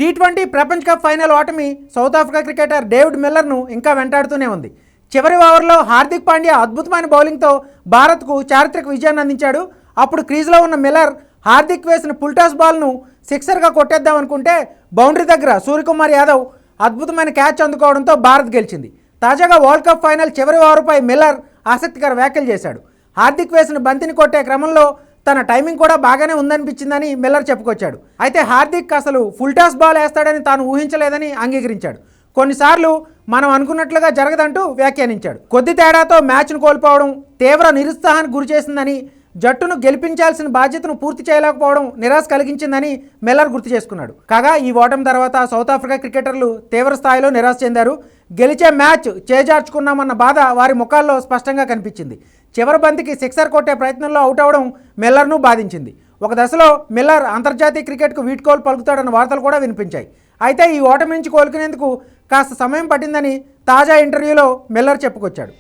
T20 ప్రపంచ cup final ఓటమి south Africa cricketer David మిల్లర్ను ఇంకా వెంటాడుతూనే ఉంది. చివరి ఓవర్లో హార్దిక్ పాండ్యా అద్భుతమైన బౌలింగ్తో భారత్కు చారిత్రక విజయాన్ని అందించాడు. అప్పుడు క్రీజ్లో ఉన్న మిల్లర్ హార్దిక్ వేసిన పుల్టాస్ బాల్ను సిక్సర్గా కొట్టేద్దామనుకుంటే బౌండరీ దగ్గర సూర్యకుమార్ యాదవ్ అద్భుతమైన క్యాచ్ అందుకోవడంతో భారత్ గెలిచింది. తాజాగా వరల్డ్ కప్ ఫైనల్ చివరి ఓవర్పై మిల్లర్ ఆసక్తికర వ్యాఖ్యలు చేశాడు. హార్దిక్ వేసిన బంతిని కొట్టే క్రమంలో తన టైమింగ్ కూడా బాగానే ఉందనిపించిందని మిల్లర్ చెప్పుకొచ్చాడు. అయితే హార్దిక్ అసలు ఫుల్ టాస్ బాల్ వేస్తాడని తాను ఊహించలేదని అంగీకరించాడు. కొన్నిసార్లు మనం అనుకున్నట్లుగా జరగదంటూ వ్యాఖ్యానించాడు. కొద్ది తేడాతో మ్యాచ్ను కోల్పోవడం తీవ్ర నిరుత్సాహానికి గురిచేసిందని, జట్టును గెలిపించాల్సిన బాధ్యతను పూర్తి చేయలేకపోవడం నిరాశ కలిగించిందని మిల్లర్ గుర్తు చేసుకున్నాడు. కాగా ఈ ఓటమి తర్వాత సౌత్ ఆఫ్రికా క్రికెటర్లు తీవ్ర స్థాయిలో నిరాశ చెందారు. గెలిచే మ్యాచ్ చేజార్చుకున్నామన్న బాధ వారి ముఖాల్లో స్పష్టంగా కనిపించింది. చివరి బంతికి సిక్సర్ కొట్టే ప్రయత్నంలో అవుట్ అవడం మిల్లర్ను బాధించింది. ఒక దశలో మిల్లర్ అంతర్జాతీయ క్రికెట్కు వీడ్కోలు పలుకుతాడన్న వార్తలు కూడా వినిపించాయి. అయితే ఈ ఓటమి నుంచి కోలుకునేందుకు కాస్త సమయం పట్టిందని తాజా ఇంటర్వ్యూలో మిల్లర్ చెప్పుకొచ్చాడు.